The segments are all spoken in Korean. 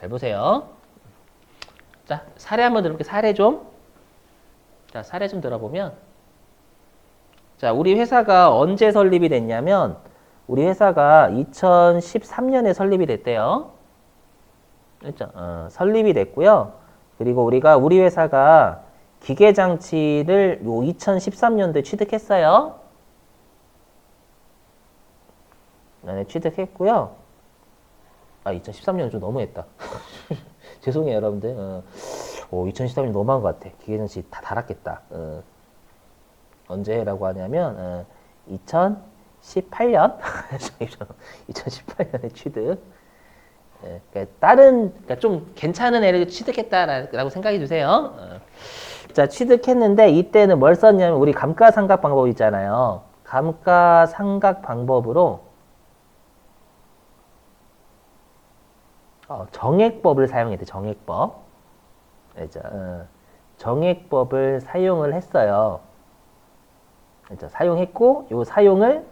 잘 보세요. 자, 사례 한번 들어볼게요. 사례 좀. 자, 사례 좀 들어보면. 자, 우리 회사가 언제 설립이 됐냐면, 우리 회사가 2013년에 설립이 됐대요. 그렇죠? 설립이 됐고요. 그리고 우리 회사가 기계장치를 요 2013년도에 취득했어요. 네, 취득했고요. 2013년 좀 너무했다. 죄송해요, 여러분들. 2013년 너무한 것 같아. 기계장치 다 달았겠다. 언제라고 하냐면 2018년 2018년에 취득. 그러니까 좀 괜찮은 애를 취득했다라고 생각해 주세요. 자, 취득했는데 이때는 뭘 썼냐면 우리 감가상각 방법 있잖아요. 감가상각 방법으로 정액법을 사용했대. 정액법. 정액법을 사용을 했어요. 사용했고 이 사용을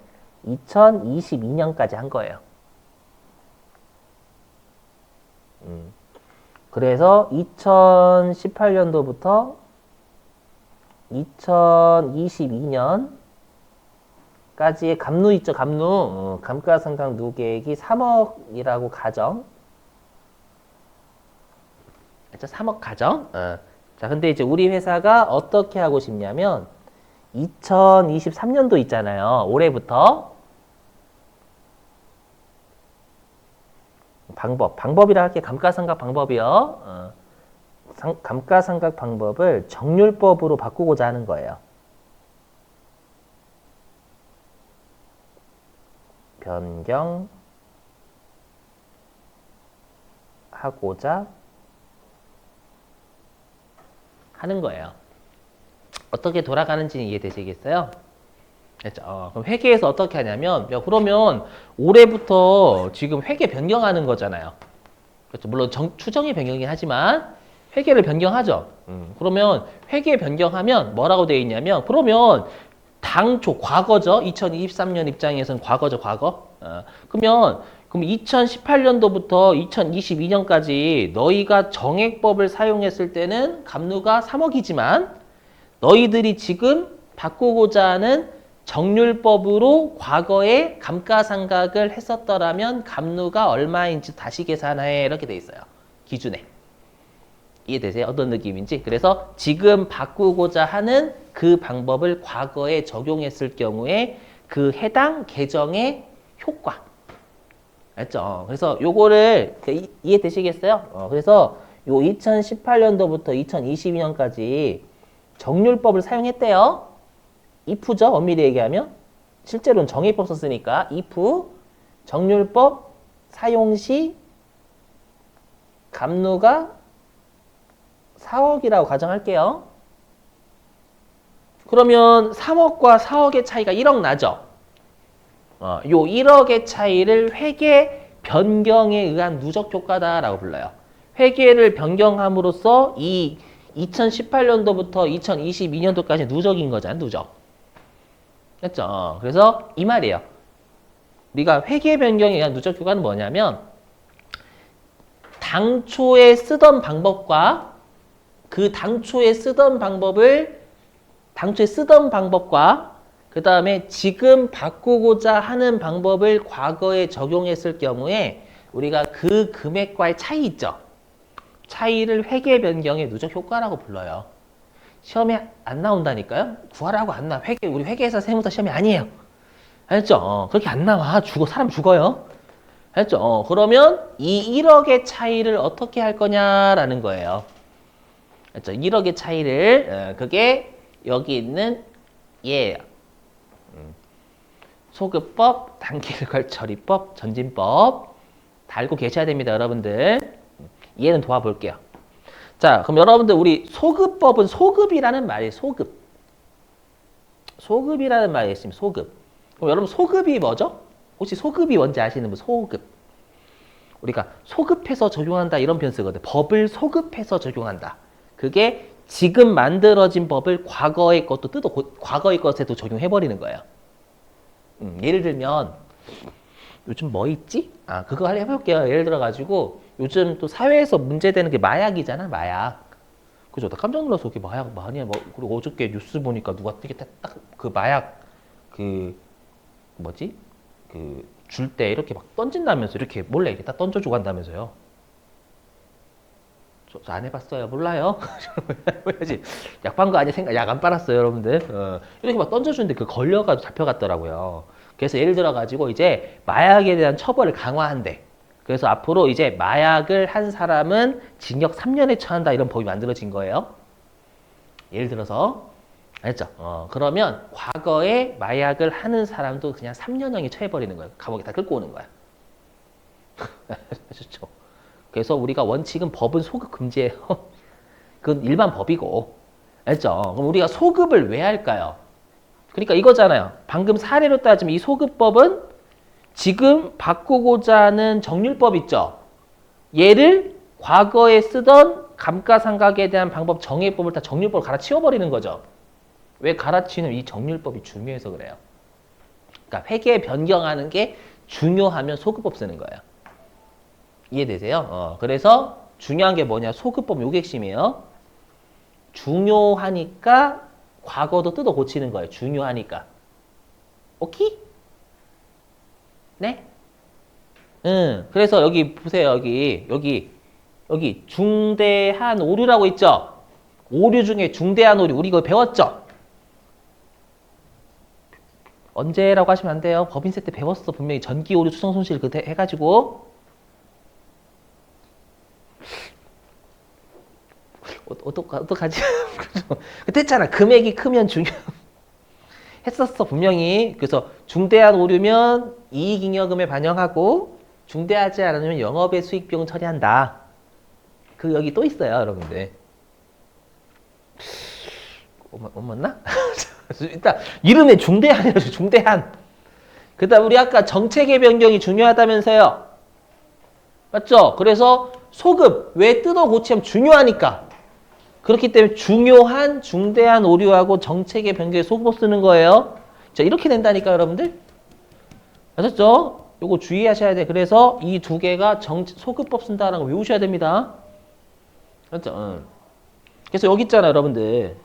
2022년까지 한 거예요. 그래서 2018년도부터 2022년까지의 감누 있죠, 감누. 감가상각 누계액이 3억이라고 가정. 3억 가정. 자, 근데 이제 우리 회사가 어떻게 하고 싶냐면 2023년도 있잖아요. 올해부터 방법이라 할게. 감가상각 방법이요. 감가상각 방법을 정률법으로 바꾸고자 하는 거예요. 변경하고자 하는 거예요. 어떻게 돌아가는지 이해되시겠어요? 그럼 회계에서 어떻게 하냐면, 그러면 올해부터 지금 회계 변경하는 거잖아요. 그렇죠. 물론 추정이 변경이긴 하지만 회계를 변경하죠. 그러면 회계 변경하면 뭐라고 되어 있냐면, 그러면 당초 과거죠. 2023년 입장에서는 과거죠, 과거. 그럼 2018년도부터 2022년까지 너희가 정액법을 사용했을 때는 감누가 3억이지만 너희들이 지금 바꾸고자 하는 정률법으로 과거에 감가상각을 했었더라면 감누가 얼마인지 다시 계산해. 이렇게 돼 있어요. 기준에. 이해되세요? 어떤 느낌인지. 그래서 지금 바꾸고자 하는 그 방법을 과거에 적용했을 경우에 그 해당 계정의 효과. 알죠? 그래서 요거를 이해되시겠어요? 그래서 요 2018년도부터 2022년까지 정률법을 사용했대요. if죠? 엄밀히 얘기하면. 실제로는 정의법 썼으니까 if 정률법 사용 시 감누가 4억이라고 가정할게요. 그러면 3억과 4억의 차이가 1억 나죠? 요 1억의 차이를 회계 변경에 의한 누적 효과다라고 불러요. 회계를 변경함으로써 이 2018년도부터 2022년도까지 누적인 거잖아, 누적. 됐죠? 그래서 이 말이에요. 우리가 회계 변경에 의한 누적 효과는 뭐냐면 당초에 쓰던 방법과 당초에 쓰던 방법과 그 다음에 지금 바꾸고자 하는 방법을 과거에 적용했을 경우에 우리가 그 금액과의 차이 있죠? 차이를 회계 변경의 누적 효과라고 불러요. 시험에 안 나온다니까요? 구하라고 안 나와. 우리 회계사 세무사 시험이 아니에요. 알죠? 그렇게 안 나와. 사람 죽어요. 알죠? 그러면 이 1억의 차이를 어떻게 할 거냐라는 거예요. 알죠? 1억의 차이를, 그게 여기 있는 얘예요. 소급법, 단기일괄처리법, 전진법 다 알고 계셔야 됩니다, 여러분들. 이해는 도와볼게요. 자, 그럼 여러분들 우리 소급법은 소급이라는 말이에요. 소급이라는 말이 있습니다. 소급. 그럼 여러분 소급이 뭐죠? 혹시 소급이 뭔지 아시는 분? 소급. 우리가 소급해서 적용한다 이런 표현 쓰거든요. 법을 소급해서 적용한다. 그게 지금 만들어진 법을 과거의 것에도 적용해버리는 거예요. 예를 들면 요즘 뭐 있지? 그거 해볼게요. 예를 들어가지고 요즘 또 사회에서 문제되는 게 마약이잖아, 마약. 그죠? 나 깜짝 놀라서 이게 마약 많이 뭐 그리고 어저께 뉴스 보니까 누가 이게 딱 그 마약 그 뭐지? 그 줄 때 이렇게 막 던진다면서 이렇게 몰래 이렇게 딱 던져주고 한다면서요. 저 안 해봤어요. 몰라요. 해야지. 약 판 거 아니 생각 약 안 빨았어요, 여러분들. 이렇게 막 던져주는데 그 걸려가지고 잡혀갔더라고요. 그래서 예를 들어 가지고 이제 마약에 대한 처벌을 강화한대. 그래서 앞으로 이제 마약을 한 사람은 징역 3년에 처한다 이런 법이 만들어진 거예요. 예를 들어서 알겠죠? 그러면 과거에 마약을 하는 사람도 그냥 3년형에 처해버리는 거예요. 감옥에 다 끌고 오는 거야. 아셨죠? 그래서 우리가 원칙은 법은 소급 금지예요. 그건 일반 법이고. 알죠? 그럼 우리가 소급을 왜 할까요? 그러니까 이거잖아요. 방금 사례로 따지면 이 소급법은 지금 바꾸고자 하는 정률법 있죠? 얘를 과거에 쓰던 감가상각에 대한 방법 정의법을 다 정률법으로 갈아치워버리는 거죠. 왜 갈아치우는 이 정률법이 중요해서 그래요. 그러니까 회계 변경하는 게 중요하면 소급법 쓰는 거예요. 이해되세요? 그래서 중요한 게 뭐냐? 소급법 요게 핵심이에요. 중요하니까 과거도 뜯어 고치는 거예요. 중요하니까. 오케이? 네? 그래서 여기 보세요. 여기 중대한 오류라고 있죠? 오류 중에 중대한 오류. 우리 이거 배웠죠? 언제라고 하시면 안 돼요. 법인세 때 배웠어. 분명히 전기 오류 추정 손실 그 해가지고. 어떡하지? 그때 했잖아. 금액이 크면 중요. 했었어. 분명히. 그래서 중대한 오류면 이익잉여금에 반영하고 중대하지 않으면 영업의 수익비용 처리한다. 그 여기 또 있어요. 여러분들. 못 맞나? 일단 이름에 중대한이라고 중대한. 그 다음 우리 아까 정책의 변경이 중요하다면서요. 맞죠? 그래서 소급 왜 뜯어 고치면 중요하니까. 그렇기 때문에 중요한 중대한 오류하고 정책의 변경에 소급법 쓰는 거예요. 자 이렇게 된다니까 여러분들. 아셨죠? 요거 주의하셔야 돼. 그래서 이 두 개가 소급법 쓴다는 거 외우셔야 됩니다. 맞죠? 그래서 여기 있잖아요 여러분들.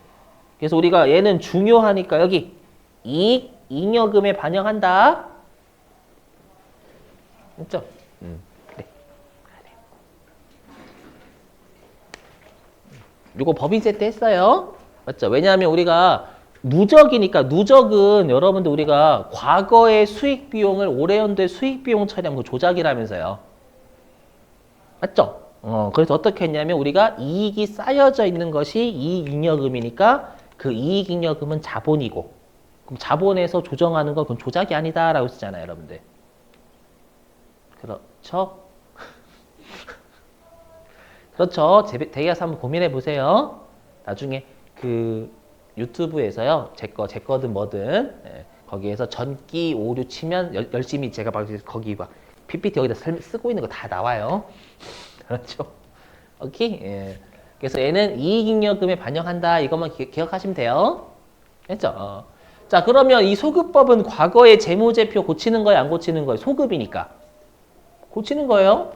그래서 우리가 얘는 중요하니까 여기 이익 잉여금에 반영한다. 맞죠? 그래. 요거 법인세 때 했어요. 맞죠? 왜냐하면 우리가 누적이니까 누적은 여러분들 우리가 과거의 수익 비용을 올해 연도의 수익 비용 처리하면 그 조작이라면서요. 맞죠? 그래서 어떻게 했냐면 우리가 이익이 쌓여져 있는 것이 이익잉여금이니까 그 이익잉여금은 자본이고 그럼 자본에서 조정하는 건 그건 조작이 아니다라고 쓰잖아요, 여러분들. 그렇죠? 그렇죠. 대기하서 한번 고민해 보세요. 나중에 그 유튜브에서요, 제 거든 뭐든 거기에서 전기 오류 치면 열심히 제가 막 거기 막 PPT 여기다 쓰고 있는 거 다 나와요. 그렇죠? 오케이. 예. 그래서 얘는 이익잉여금에 반영한다. 이것만 기억하시면 돼요. 됐죠? 자, 그러면 이 소급법은 과거의 재무제표 고치는 거예요, 안 고치는 거예요? 소급이니까. 고치는 거예요.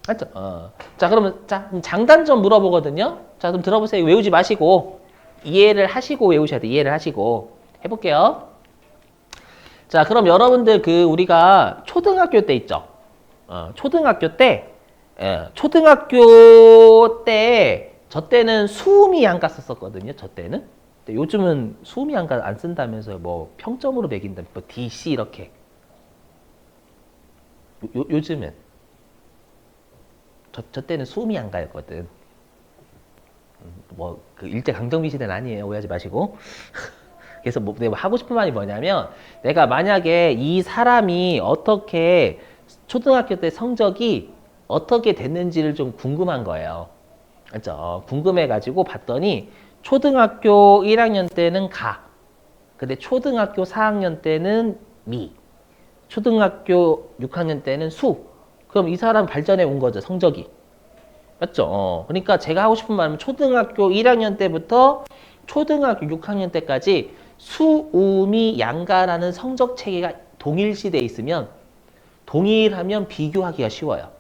맞죠? 자, 그러면 장단점 물어보거든요. 자, 그럼 들어보세요. 외우지 마시고 이해를 하시고 외우셔야 돼. 이해를 하시고 해볼게요. 자, 그럼 여러분들 그 우리가 초등학교 때 있죠. 초등학교 때 저 때는 수음이 양가 썼었거든요. 저 때는. 근데 요즘은 수음이 양가 안 쓴다면서요. 뭐 평점으로 매긴다. 뭐 DC 이렇게. 요즘은 저 때는 수음이 양가였거든. 뭐 그 일제 강점기 시대는 아니에요. 오해하지 마시고. 그래서 뭐 내가 하고 싶은 말이 뭐냐면 내가 만약에 이 사람이 어떻게 초등학교 때 성적이 어떻게 됐는지를 좀 궁금한 거예요. 그렇죠? 궁금해가지고 봤더니 초등학교 1학년 때는 가. 근데 초등학교 4학년 때는 미. 초등학교 6학년 때는 수. 그럼 이 사람 발전해 온 거죠, 성적이. 맞죠? 그러니까 제가 하고 싶은 말은 초등학교 1학년 때부터 초등학교 6학년 때까지 수음이 양가라는 성적 체계가 동일시되어 있으면 동일하면 비교하기가 쉬워요.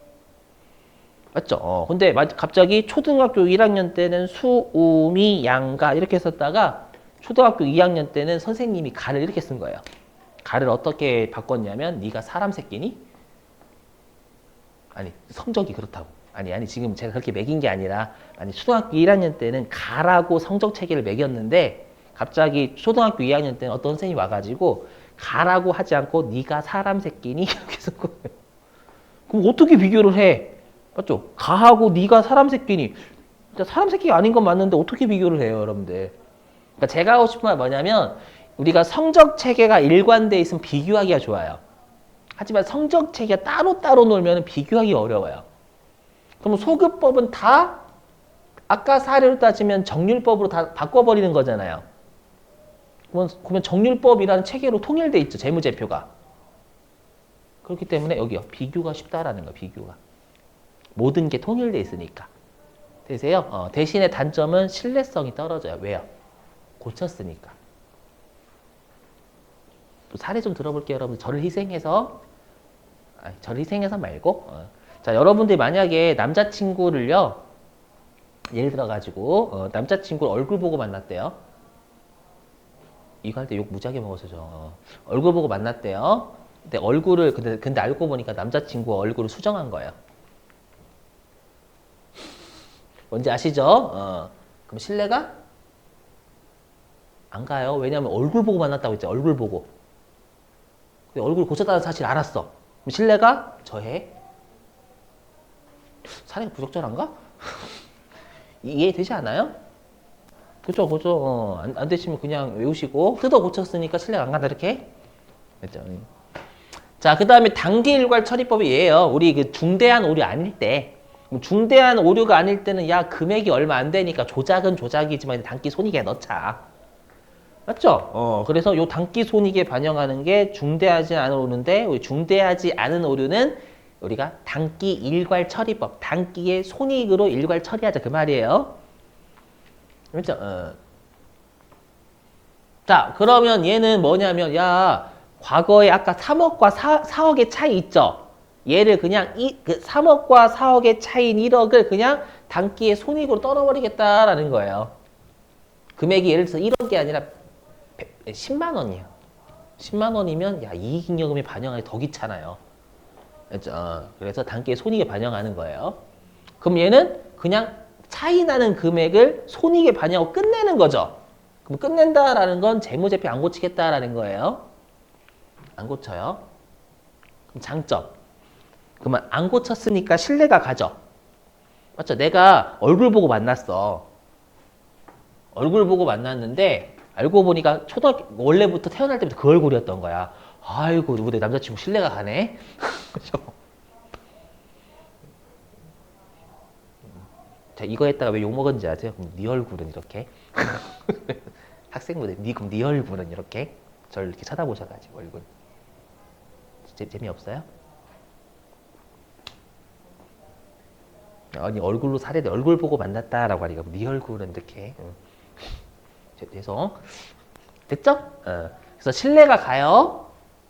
맞죠? 근데 갑자기 초등학교 1학년 때는 수우미 양가 이렇게 썼다가 초등학교 2학년 때는 선생님이 가를 이렇게 쓴 거예요. 가를 어떻게 바꿨냐면 네가 사람 새끼니? 아니 성적이 그렇다고. 아니 지금 제가 그렇게 매긴 게 아니라 아니 초등학교 1학년 때는 가라고 성적 체계를 매겼는데 갑자기 초등학교 2학년 때는 어떤 선생님이 와가지고 가라고 하지 않고 네가 사람 새끼니? 이렇게 쓴 거예요. 그럼 어떻게 비교를 해? 맞죠? 가하고 네가 사람 새끼니 사람 새끼가 아닌 건 맞는데 어떻게 비교를 해요, 여러분들? 그러니까 제가 하고 싶은 말 뭐냐면 우리가 성적 체계가 일관돼 있으면 비교하기가 좋아요. 하지만 성적 체계가 따로따로 놀면 비교하기 어려워요. 그럼 소급법은 다 아까 사례로 따지면 정률법으로 다 바꿔버리는 거잖아요. 그러면 정률법이라는 체계로 통일돼 있죠, 재무제표가. 그렇기 때문에 여기요, 비교가 쉽다라는 거, 비교가. 모든 게 통일돼 있으니까. 되세요? 대신에 단점은 신뢰성이 떨어져요. 왜요? 고쳤으니까. 또 사례 좀 들어볼게요, 여러분. 저를 희생해서 말고. 자, 여러분들이 만약에 남자친구를요, 예를 들어가지고 남자친구 얼굴 보고 만났대요. 이거 할 때 욕 무지하게 먹었어요. 얼굴 보고 만났대요. 근데 얼굴을 근데 알고 보니까 남자친구 얼굴을 수정한 거예요. 뭔지 아시죠? 그럼 신뢰가 안 가요. 왜냐하면 얼굴 보고 만났다고 했죠. 얼굴 보고. 얼굴 고쳤다는 사실 알았어. 그럼 신뢰가 저해. 사례가 부적절한가? 이해되지 않아요? 그죠. 안 되시면 그냥 외우시고 뜯어 고쳤으니까 신뢰가 안 간다 이렇게. 됐죠? 자, 그 다음에 단기 일괄 처리법이 얘예요. 우리 그 중대한 오류 아닐 때. 중대한 오류가 아닐 때는 야 금액이 얼마 안 되니까 조작은 조작이지만 단기 손익에 넣자. 맞죠? 그래서 요 단기 손익에 반영하는 게 중대하지 않은 오류인데 우리 중대하지 않은 오류는 우리가 단기 일괄 처리법, 단기의 손익으로 일괄 처리하자 그 말이에요. 그렇죠? 자, 그러면 얘는 뭐냐면 야 과거에 아까 3억과 4억의 차이 있죠? 얘를 그냥 그 3억과 4억의 차이인 1억을 그냥 단기의 손익으로 떨어버리겠다라는 거예요. 금액이 예를 들어서 1억이 아니라 10만 원이에요. 10만 원이면 야 이익잉여금에 반영하기 더 귀찮아요. 그렇죠? 그래서 단기의 손익에 반영하는 거예요. 그럼 얘는 그냥 차이 나는 금액을 손익에 반영하고 끝내는 거죠. 그럼 끝낸다라는 건 재무제표 안 고치겠다라는 거예요. 안 고쳐요. 그럼 장점. 그러면 안 고쳤으니까 신뢰가 가죠. 맞죠? 내가 얼굴 보고 만났어. 얼굴 보고 만났는데 알고 보니까 원래부터 태어날 때부터 그 얼굴이었던 거야. 아이고 누구 내 남자친구 신뢰가 가네. 그죠? 자, 이거 했다가 왜 욕먹었는지 아세요? 그럼 네 얼굴은 이렇게. 학생분들, 그럼 네 얼굴은 이렇게. 저를 이렇게 쳐다보셔가지고 얼굴. 재미없어요? 아니 얼굴로 사례돼 얼굴 보고 만났다라고 하니까 네 얼굴은 이렇게. 죄송. 됐죠? 그래서 신뢰가 가요.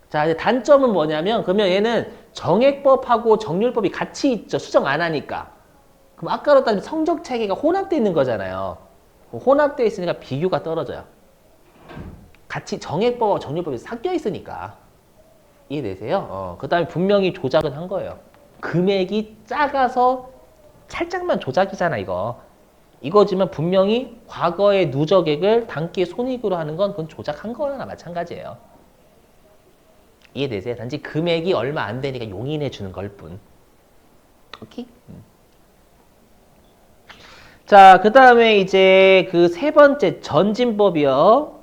자, 이제 단점은 뭐냐면 그러면 얘는 정액법하고 정률법이 같이 있죠. 수정 안 하니까. 그럼 아까로 따지면 성적 체계가 혼합되어 있는 거잖아요. 혼합되어 있으니까 비교가 떨어져요. 같이 정액법하고 정률법이 섞여 있으니까. 이해되세요? 그 다음에 분명히 조작은 한 거예요. 금액이 작아서 살짝만 조작이잖아, 이거. 이거지만 분명히 과거의 누적액을 단기의 손익으로 하는 건 그건 조작한 거나 마찬가지예요. 이해되세요? 단지 금액이 얼마 안 되니까 용인해 주는 걸 뿐. 오케이? 자, 그 다음에 이제 그 세 번째 전진법이요.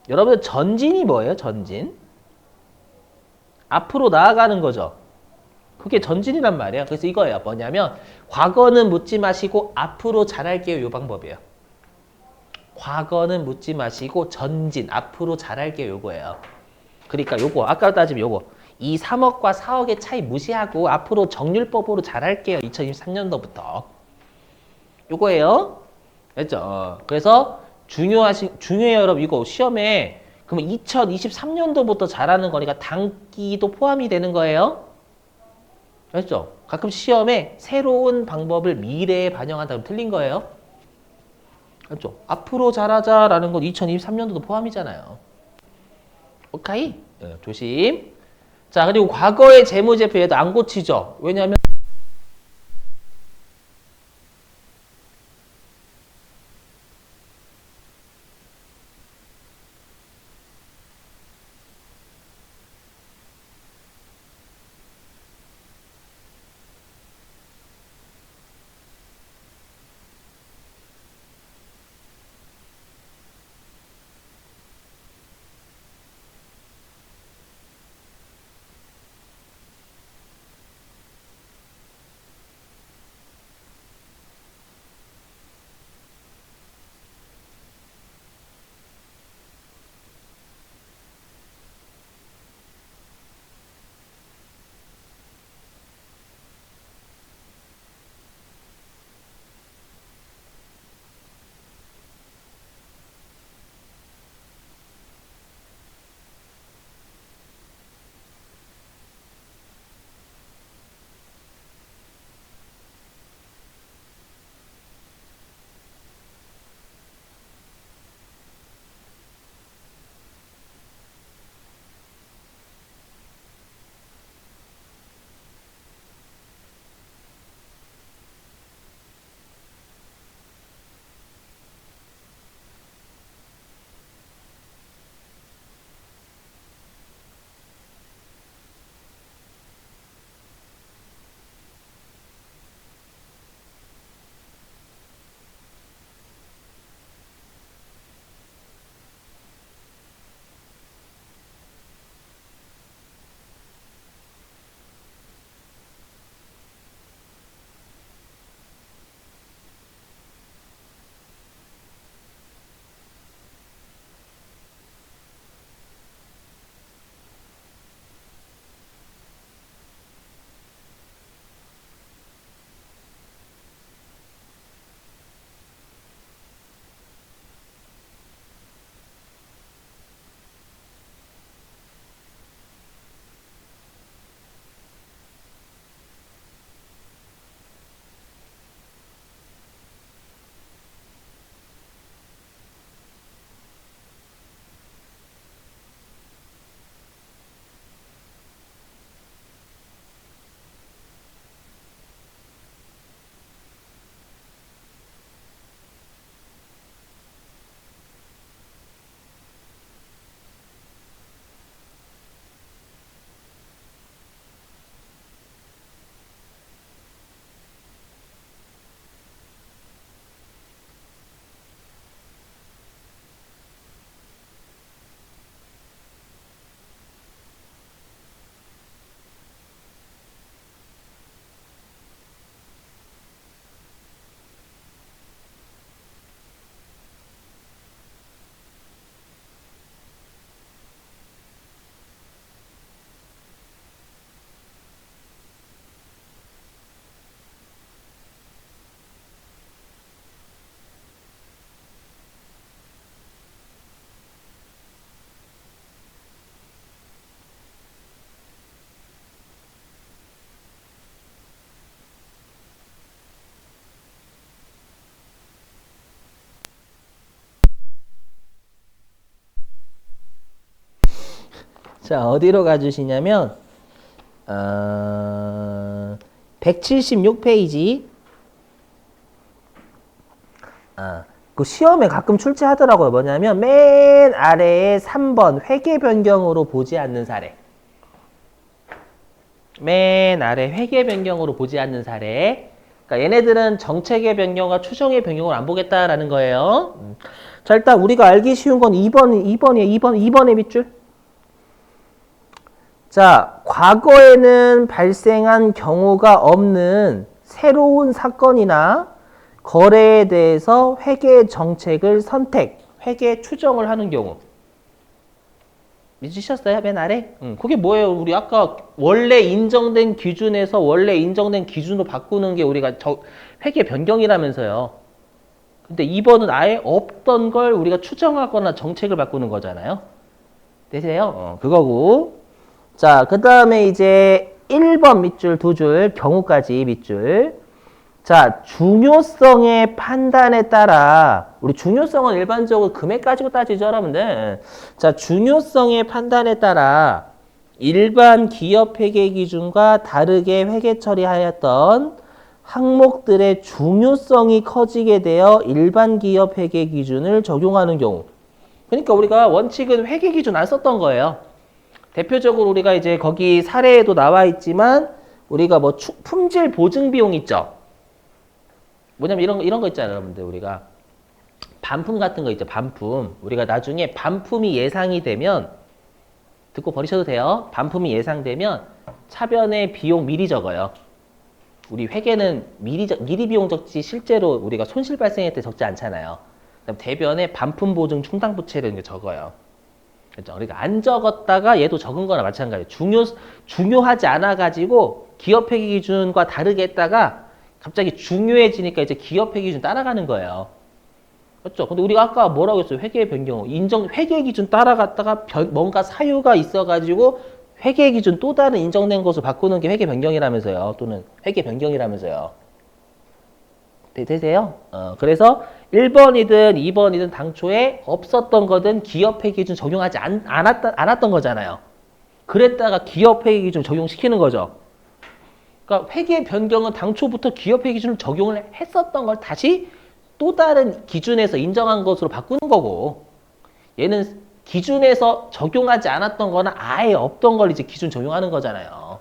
여러분들 전진이 뭐예요? 전진? 앞으로 나아가는 거죠. 그게 전진이란 말이에요. 그래서 이거예요. 뭐냐면 과거는 묻지 마시고 앞으로 잘할게요. 이 방법이에요. 과거는 묻지 마시고 전진, 앞으로 잘할게요. 요거예요. 그러니까 요거 아까 따지면 요거 이 3억과 4억의 차이 무시하고 앞으로 정률법으로 잘할게요. 2023년도부터. 요거예요. 됐죠? 그래서 중요해요, 여러분. 이거 시험에 그러면 2023년도부터 잘하는 거니까 단기도 포함이 되는 거예요. 알죠? 가끔 시험에 새로운 방법을 미래에 반영한다면 틀린 거예요. 알죠? 앞으로 잘하자라는 건 2023년도도 포함이잖아요. 오케이? 조심. 자, 그리고 과거의 재무제표 얘도 안 고치죠. 왜냐하면 자, 어디로 가주시냐면 176페이지. 그 시험에 가끔 출제하더라고요. 뭐냐면 맨 아래에 3번 회계 변경으로 보지 않는 사례. 맨 아래 회계 변경으로 보지 않는 사례. 그러니까 얘네들은 정책의 변경과 추정의 변경을 안 보겠다라는 거예요. 자, 일단 우리가 알기 쉬운 건 2번의 밑줄. 자, 과거에는 발생한 경우가 없는 새로운 사건이나 거래에 대해서 회계 정책을 선택, 회계 추정을 하는 경우. 잊으셨어요? 맨 아래? 그게 뭐예요? 우리 아까 원래 인정된 기준에서 원래 인정된 기준으로 바꾸는 게 우리가 회계 변경이라면서요. 근데 2번은 아예 없던 걸 우리가 추정하거나 정책을 바꾸는 거잖아요. 되세요? 그거고. 자, 그 다음에 이제 1번 밑줄 2줄, 경우까지 밑줄. 자, 중요성의 판단에 따라, 우리 중요성은 일반적으로 금액 가지고 따지죠, 여러분들. 자, 중요성의 판단에 따라 일반 기업 회계 기준과 다르게 회계 처리하였던 항목들의 중요성이 커지게 되어 일반 기업 회계 기준을 적용하는 경우. 그러니까 우리가 원칙은 회계 기준 안 썼던 거예요. 대표적으로 우리가 이제 거기 사례에도 나와 있지만 우리가 뭐 품질 보증 비용 있죠. 뭐냐면 이런 거 있잖아요, 여러분들. 우리가 반품 같은 거 있죠. 반품. 우리가 나중에 반품이 예상이 되면 듣고 버리셔도 돼요. 반품이 예상되면 차변의 비용 미리 적어요. 우리 회계는 미리 비용 적지 실제로 우리가 손실 발생할 때 적지 않잖아요. 그다음 대변에 반품 보증 충당 부채를 적어요. 그렇죠? 그러니까 안 적었다가 얘도 적은 거나 마찬가지예요. 중요하지 않아 가지고 기업 회계 기준과 다르게 했다가 갑자기 중요해지니까 이제 기업 회계 기준 따라가는 거예요. 그렇죠? 근데 우리가 아까 뭐라고 했어요? 회계 변경. 회계 기준 따라갔다가 뭔가 사유가 있어가지고 회계 기준 또 다른 인정된 것을 바꾸는 게 회계 변경이라면서요. 또는 회계 변경이라면서요. 되세요? 그래서 1번이든 2번이든 당초에 없었던 거든 기업 회계 기준 적용하지 않았던 거잖아요. 그랬다가 기업 회계 기준 적용시키는 거죠. 그러니까 회계 변경은 당초부터 기업 회계 기준을 적용을 했었던 걸 다시 또 다른 기준에서 인정한 것으로 바꾸는 거고, 얘는 기준에서 적용하지 않았던 거나 아예 없던 걸 이제 기준 적용하는 거잖아요.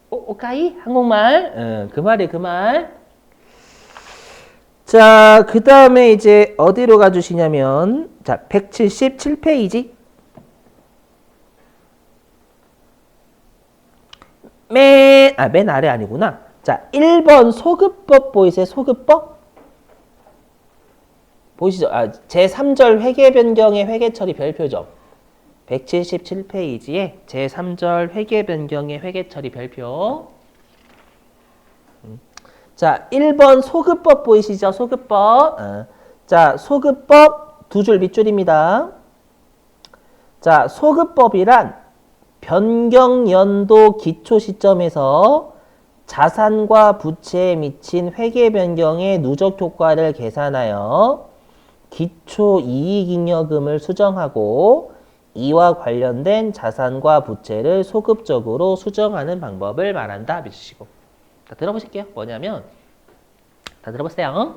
오카이? 한국말? 그 말이 그 말. 자, 그 다음에 이제 어디로 가주시냐면, 자, 177페이지. 맨 아래 아니구나. 자, 1번 소급법 보이세요? 소급법? 보이시죠? 제3절 회계 변경의 회계 처리 별표죠. 177페이지에 제3절 회계 변경의 회계 처리 별표. 자, 1번 소급법 보이시죠? 소급법. 자, 소급법 2줄 밑줄입니다. 자, 소급법이란 변경연도 기초 시점에서 자산과 부채에 미친 회계 변경의 누적 효과를 계산하여 기초 이익잉여금을 수정하고 이와 관련된 자산과 부채를 소급적으로 수정하는 방법을 말한다. 믿으시고. 다 들어보실게요. 뭐냐면 다 들어보세요.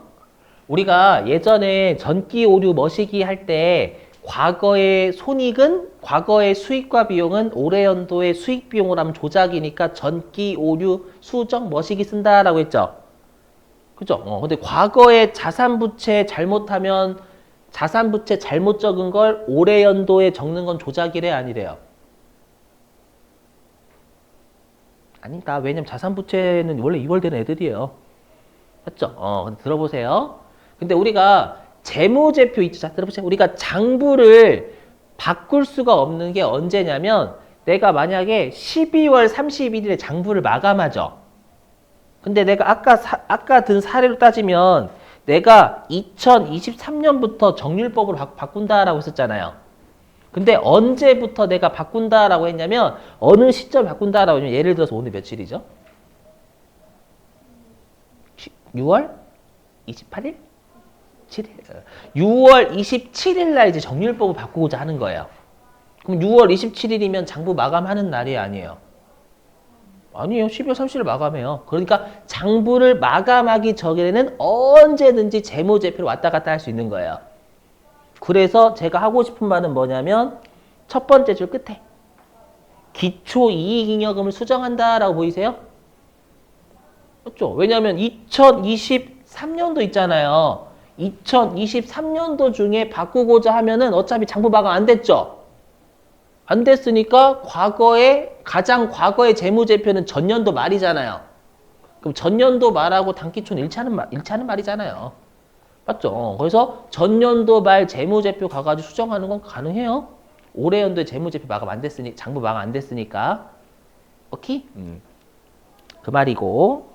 우리가 예전에 전기 오류 머시기 할 때 과거의 손익은 과거의 수익과 비용은 올해 연도의 수익 비용으로 하면 조작이니까 전기 오류 수정 머시기 쓴다라고 했죠. 그죠? 근데 과거의 자산 부채 잘못하면 자산 부채 잘못 적은 걸 올해 연도에 적는 건 조작이래 아니래요? 아니다. 왜냐면 자산 부채는 원래 2월 되는 애들이에요. 맞죠? 들어보세요. 근데 우리가 재무제표 있죠? 자, 들어보세요. 우리가 장부를 바꿀 수가 없는 게 언제냐면 내가 만약에 12월 31일에 장부를 마감하죠. 근데 내가 아까 든 사례로 따지면 내가 2023년부터 정률법으로 바꾼다라고 했었잖아요. 근데 언제부터 내가 바꾼다라고 했냐면 어느 시점에 바꾼다라고 하면 예를 들어서 오늘 며칠이죠? 6월 28일? 7일? 6월 27일 날 이제 정률법을 바꾸고자 하는 거예요. 그럼 6월 27일이면 장부 마감하는 날이 아니에요. 아니에요. 12월 30일 마감해요. 그러니까 장부를 마감하기 전에는 언제든지 재무제표를 왔다 갔다 할 수 있는 거예요. 그래서 제가 하고 싶은 말은 뭐냐면 첫 번째 줄 끝에 기초이익잉여금을 수정한다라고 보이세요? 맞죠? 왜냐하면 2023년도 있잖아요. 2023년도 중에 바꾸고자 하면은 어차피 장부 마감 안 됐죠? 안 됐으니까 가장 과거의 재무제표는 전년도 말이잖아요. 그럼 전년도 말하고 단기촌 일치하는 말이잖아요. 맞죠? 그래서 전년도 말 재무제표 가가지고 수정하는 건 가능해요. 올해 연도에 재무제표 마감 안 됐으니 장부 마감 안 됐으니까. 오케이? 그 말이고.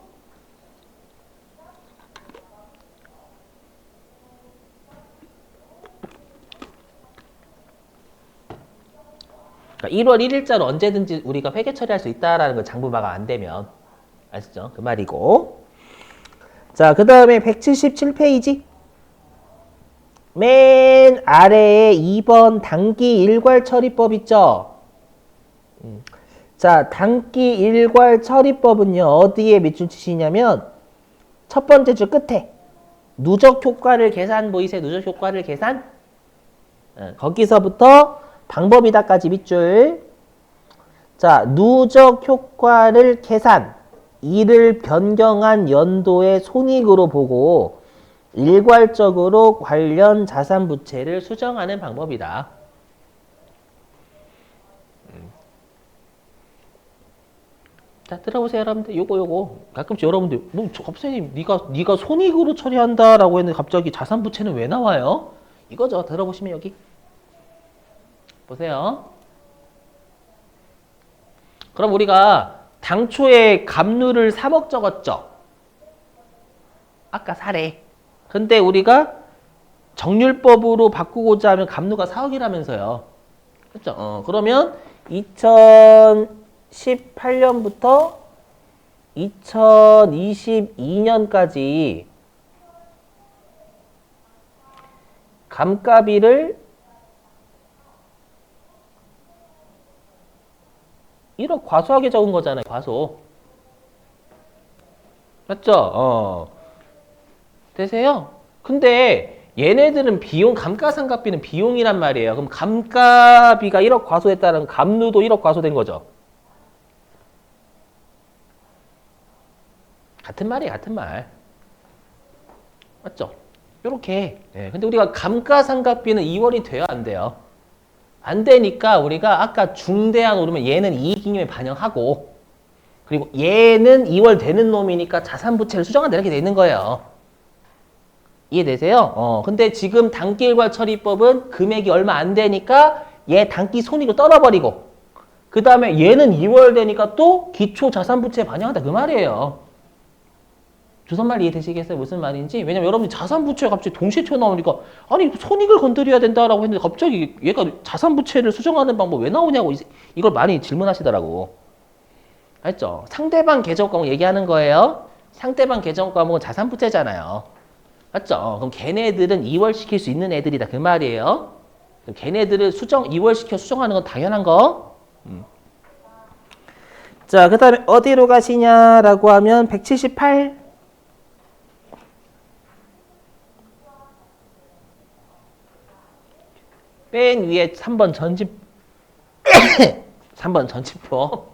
그러니까 1월 1일자로 언제든지 우리가 회계 처리할 수 있다라는 걸 장부마가 안 되면. 아시죠? 그 말이고. 자, 그 다음에 177페이지. 맨 아래에 2번 단기 일괄 처리법 있죠? 자, 단기 일괄 처리법은요, 어디에 밑줄 치시냐면, 첫 번째 줄 끝에, 누적 효과를 계산 보이세요? 누적 효과를 계산? 거기서부터 방법이다까지 밑줄. 자, 누적 효과를 계산. 이를 변경한 연도의 손익으로 보고 일괄적으로 관련 자산 부채를 수정하는 방법이다. 자, 들어보세요, 여러분들. 요거. 가끔씩 여러분들, 뭐, 선생님, 네가 손익으로 처리한다라고 했는데 갑자기 자산 부채는 왜 나와요? 이거죠. 들어보시면 여기. 보세요. 그럼 우리가 당초에 갑류를 3억 적었죠? 아까 사례. 근데 우리가 정률법으로 바꾸고자 하면 갑류가 4억이라면서요. 그렇죠? 그러면 2018년부터 2022년까지 감가비를 1억 과소하게 적은 거잖아요. 과소. 맞죠? 되세요? 근데 얘네들은 비용, 감가상각비는 비용이란 말이에요. 그럼 감가비가 1억 과소했다는 갑류도 1억 과소된 거죠. 같은 말이에요. 같은 말. 맞죠? 요렇게. 네. 근데 우리가 감가상각비는 2월이 돼야 안 돼요. 안 되니까 우리가 아까 중대한 오르면 얘는 이익잉여에 반영하고 그리고 얘는 2월 되는 놈이니까 자산부채를 수정한다 이렇게 돼 있는 거예요. 이해되세요? 근데 지금 단기일괄 처리법은 금액이 얼마 안 되니까 얘 단기 손익을 떨어버리고 그 다음에 얘는 2월 되니까 또 기초 자산부채에 반영한다 그 말이에요. 조선말 이해되시겠어요? 무슨 말인지? 왜냐면 여러분이 자산부채가 갑자기 동시에 튀어나오니까 아니 손익을 건드려야 된다라고 했는데 갑자기 얘가 자산부채를 수정하는 방법 왜 나오냐고 이걸 많이 질문하시더라고. 알죠? 상대방 계정 과목 얘기하는 거예요. 상대방 계정 과목은 자산부채잖아요. 맞죠? 그럼 걔네들은 2월 시킬 수 있는 애들이다 그 말이에요. 그럼 걔네들을 2월 시켜 수정하는 건 당연한 거. 자, 그 다음에 어디로 가시냐라고 하면 178. 맨 위에 3번 전집 3번 전집법.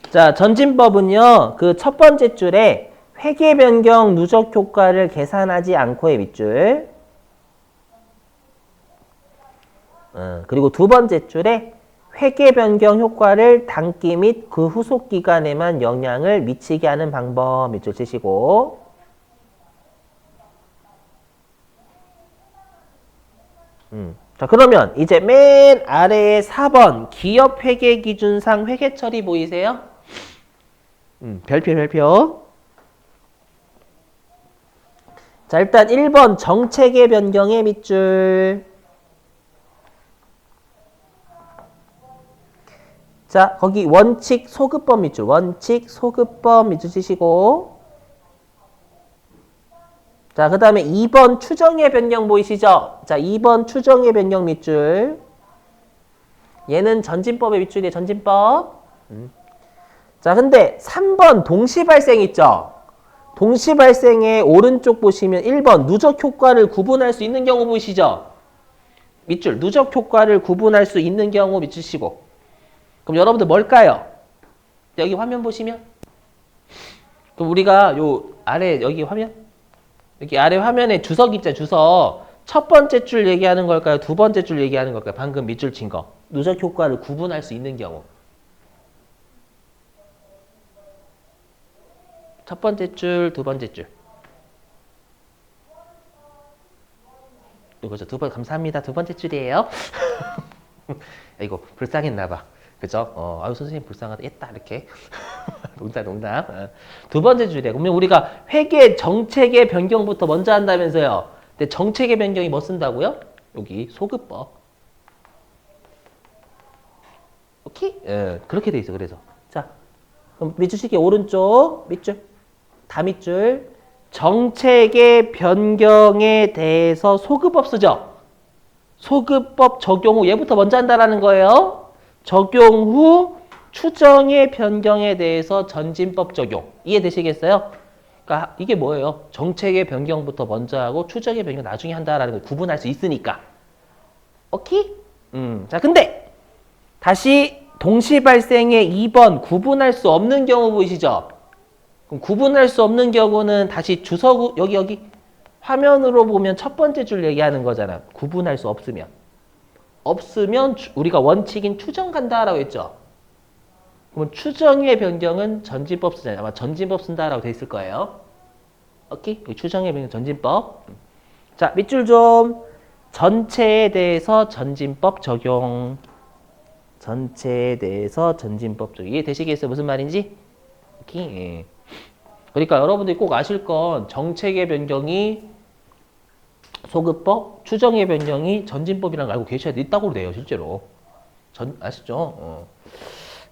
자, 전진법은요. 그 첫 번째 줄에 회계 변경 누적 효과를 계산하지 않고의 밑줄. 그리고 두 번째 줄에 회계 변경 효과를 단기 및 그 후속 기간에만 영향을 미치게 하는 방법 밑줄 치시고. 자, 그러면 이제 맨 아래에 4번 기업 회계 기준상 회계 처리 보이세요? 별표. 자, 일단 1번 정체계 변경의 밑줄. 자, 거기 원칙 소급법 밑줄. 원칙 소급법 밑줄 치시고. 자, 그 다음에 2번 추정의 변경 보이시죠? 자, 2번 추정의 변경 밑줄. 얘는 전진법의 밑줄이에요. 전진법. 자, 근데 3번 동시발생 있죠? 동시발생의 오른쪽 보시면 1번 누적 효과를 구분할 수 있는 경우 보이시죠? 밑줄. 누적 효과를 구분할 수 있는 경우 밑줄치고. 그럼 여러분들 뭘까요? 여기 화면 보시면. 그럼 우리가 요 아래 여기 화면. 여기 아래 화면에 주석 있죠, 주석. 첫 번째 줄 얘기하는 걸까요? 두 번째 줄 얘기하는 걸까요? 방금 밑줄 친 거. 누적 효과를 구분할 수 있는 경우. 첫 번째 줄, 두 번째 줄. 이거죠. 감사합니다. 두 번째 줄이에요. 이거 불쌍했나봐. 그죠? 아유, 선생님 불쌍하다. 했다, 이렇게. 농담. 두 번째 줄이에요. 그러면 우리가 회계 정책의 변경부터 먼저 한다면서요. 근데 정책의 변경이 뭐 쓴다고요? 여기 소급법. 오케이? 예, 그렇게 돼 있어. 그래서 자, 그럼 밑줄 칠게. 오른쪽 밑줄, 다 밑줄. 정책의 변경에 대해서 소급법 쓰죠. 소급법 적용 후 얘부터 먼저 한다라는 거예요. 적용 후 추정의 변경에 대해서 전진법 적용. 이해되시겠어요? 그러니까 이게 뭐예요? 정책의 변경부터 먼저 하고 추정의 변경 나중에 한다라는 걸 구분할 수 있으니까. 오케이? 자, 근데 다시 동시 발생의 2번 구분할 수 없는 경우 보이시죠? 그럼 구분할 수 없는 경우는 다시 주석 여기 화면으로 보면 첫 번째 줄 얘기하는 거잖아. 구분할 수 없으면. 없으면 우리가 원칙인 추정 간다라고 했죠. 그러면 추정의 변경은 전진법 쓰잖아요. 아마 전진법 쓴다라고 돼 있을 거예요. 오케이? 추정의 변경 전진법. 자, 밑줄 좀. 전체에 대해서 전진법 적용. 전체에 대해서 전진법 적용. 이해되시겠어요? 무슨 말인지? 오케이? 예. 그러니까 여러분들이 꼭 아실 건 정책의 변경이 소급법, 추정의 변경이 전진법이라는 걸 알고 계셔야 있다고 돼요, 실제로. 아시죠?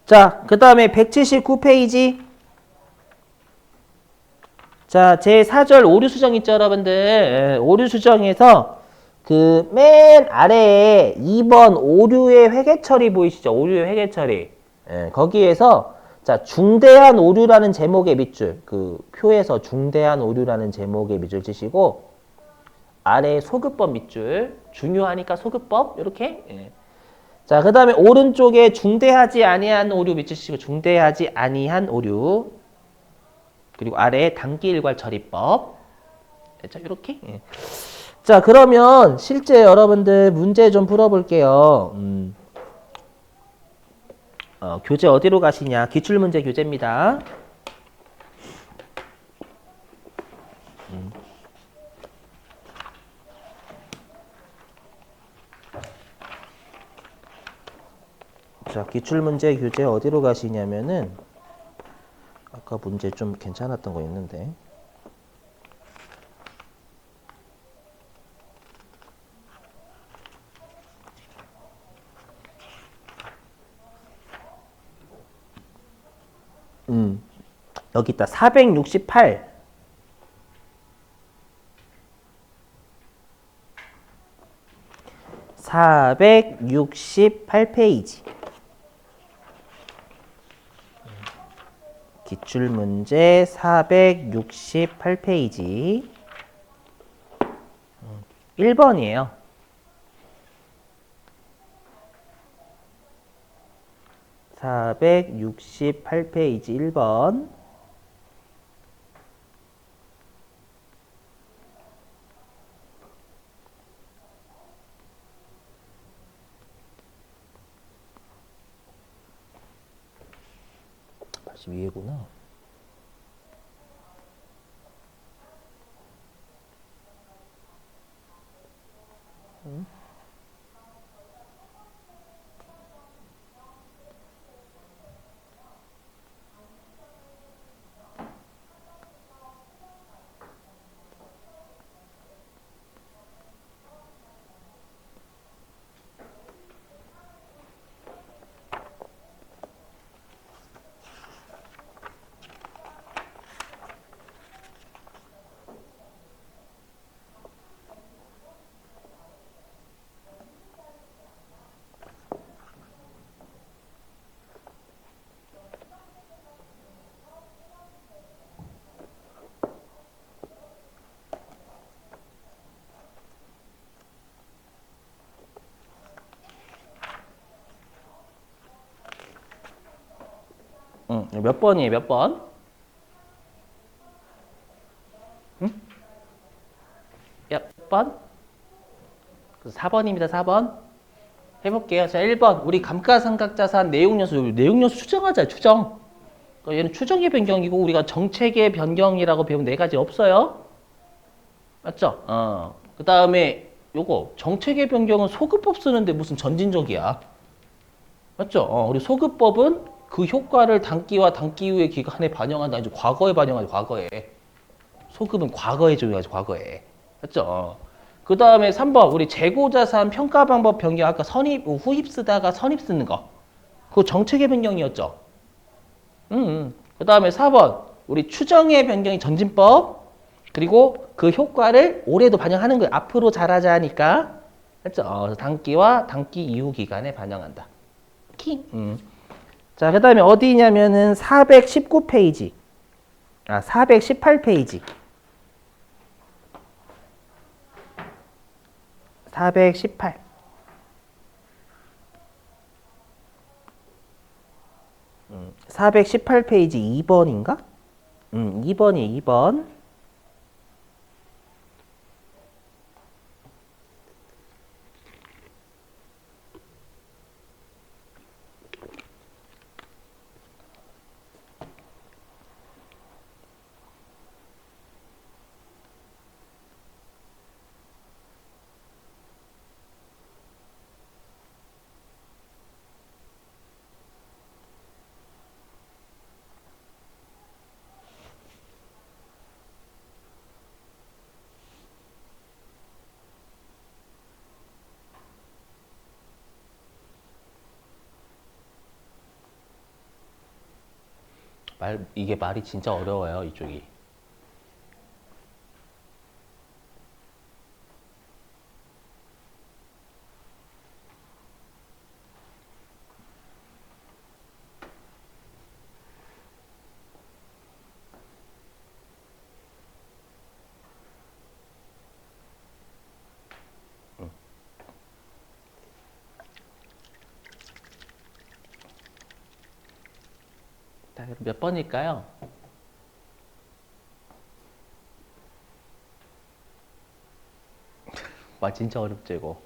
자, 그 다음에 179페이지. 자, 제 4절 오류 수정 있죠, 여러분들? 오류 수정에서 그 맨 아래에 2번 오류의 회계 처리 보이시죠? 오류의 회계 처리. 거기에서 자, 중대한 오류라는 제목의 밑줄. 그 표에서 중대한 오류라는 제목의 밑줄 치시고 아래에 소급법 밑줄. 중요하니까 소급법 이렇게. 자, 그 다음에 오른쪽에 중대하지 아니한 오류 밑줄 치시고 중대하지 아니한 오류. 그리고 아래에 단기 일괄 처리법. 자, 이렇게. 자, 그러면 실제 여러분들 문제 좀 풀어볼게요. 교재 어디로 가시냐? 기출문제 교재입니다. 자, 기출문제 교재 어디로 가시냐면은 아까 문제 좀 괜찮았던 거 있는데. 여기 있다. 468. 468페이지. 기출문제 468페이지. 1번이에요. 468페이지 1번. 위에구나. 몇 번이에요? 몇 번? 몇 번? 4번입니다. 4번. 해볼게요. 자, 1번. 우리 감가상각자산 내용연수 추정하자. 추정. 얘는 추정의 변경이고 우리가 정책의 변경이라고 배운 4가지 없어요. 맞죠? 그 다음에 요거 정책의 변경은 소급법 쓰는데 무슨 전진적이야. 맞죠? 우리 소급법은 그 효과를 단기와 단기 이후의 기간에 반영한다. 아니죠. 과거에 반영하죠. 과거에. 소급은 과거에 적용하죠. 과거에. 맞죠? 그 다음에 3번. 우리 재고자산 평가 방법 변경. 아까 선입, 후입 쓰다가 선입 쓰는 거. 그거 정책의 변경이었죠. 그 다음에 4번. 우리 추정의 변경이 전진법. 그리고 그 효과를 올해도 반영하는 거예요. 앞으로 잘하자 하니까. 했죠? 단기와 단기 이후 기간에 반영한다. 자, 그 다음에 어디냐면은 419페이지. 418페이지. 418. 418페이지 2번인가? 2번이 2번. 이게 말이 진짜 어려워요, 이쪽이. 자, 그럼 몇 번일까요? 와, 진짜 어렵죠, 이거.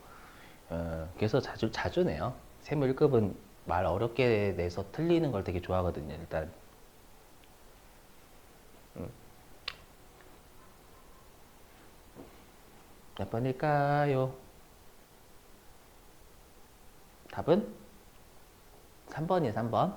그래서 자주 내요. 세무 1급은 말 어렵게 내서 틀리는 걸 되게 좋아하거든요, 일단. 몇 번일까요? 답은 3번이에요, 3번.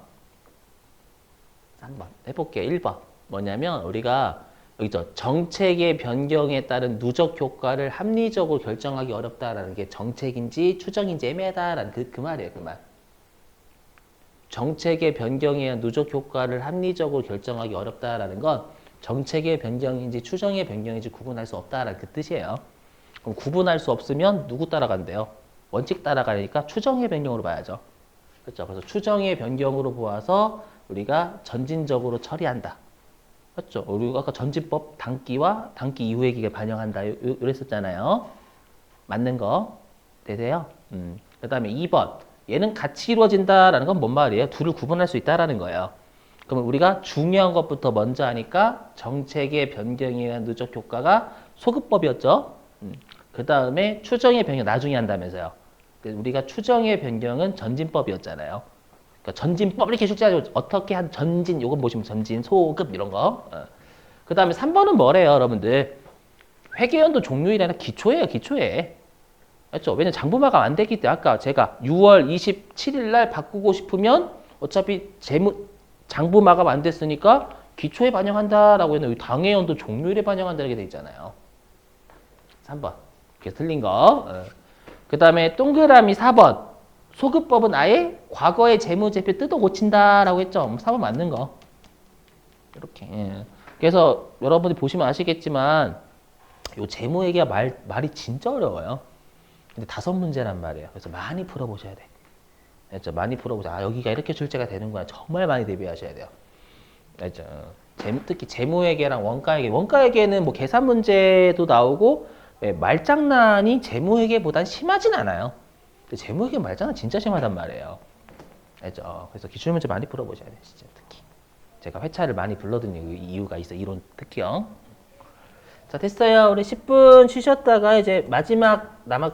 3번. 해볼게요, 1번. 뭐냐면, 우리가, 여기죠. 정책의 변경에 따른 누적 효과를 합리적으로 결정하기 어렵다라는 게 정책인지 추정인지 애매하다라는 그 말이에요, 그 말. 정책의 변경에 의한 누적 효과를 합리적으로 결정하기 어렵다라는 건 정책의 변경인지 추정의 변경인지 구분할 수 없다라는 그 뜻이에요. 그럼 구분할 수 없으면 누구 따라간대요? 원칙 따라가니까 추정의 변경으로 봐야죠. 그렇죠? 그래서 추정의 변경으로 보아서 우리가 전진적으로 처리한다. 맞죠? 우리가 아까 전진법 단기와 단기 이후의 기간을 반영한다. 이랬었잖아요. 맞는 거. 되세요? 그 다음에 2번. 얘는 같이 이루어진다라는 건 뭔 말이에요? 둘을 구분할 수 있다라는 거예요. 그러면 우리가 중요한 것부터 먼저 하니까 정책의 변경에 의한 누적 효과가 소급법이었죠. 그 다음에 추정의 변경 나중에 한다면서요. 우리가 추정의 변경은 전진법이었잖아요. 그러니까 전진법 이렇게 출제하죠. 어떻게 한 전진 요건 보시면 전진 소급 이런 거. 그 다음에 3번은 뭐래요, 여러분들? 회계연도 종료일에는 기초예요, 기초에. 맞죠? 왜냐면 장부 마감 안 됐기 때문에 아까 제가 6월 27일 날 바꾸고 싶으면 어차피 장부 마감 안 됐으니까 기초에 반영한다라고 했는데 당해연도 종료일에 반영한다 이렇게 돼 있잖아요. 3번. 그게 틀린 거. 그 다음에 동그라미 4번. 소급법은 아예 과거의 재무제표 뜯어 고친다라고 했죠. 4번 맞는 거. 이렇게. 예. 그래서 여러분들이 보시면 아시겠지만 요 재무회계가 말이 진짜 어려워요. 근데 5문제란 말이에요. 그래서 많이 풀어보셔야 돼. 알죠? 많이 풀어보자. 여기가 이렇게 출제가 되는구나. 정말 많이 대비하셔야 돼요. 알죠? 특히 재무회계랑 원가회계. 원가회계는 뭐 계산 문제도 나오고 말장난이 재무회계보단 심하진 않아요. 근데 재무회계 말장난 진짜 심하단 말이에요. 알죠? 그래서 기출문제 많이 풀어보셔야 돼요. 진짜 특히. 제가 회차를 많이 불러드리는 이유가 있어요. 이론 특히요. 자, 됐어요. 우리 10분 쉬셨다가 이제 마지막 남았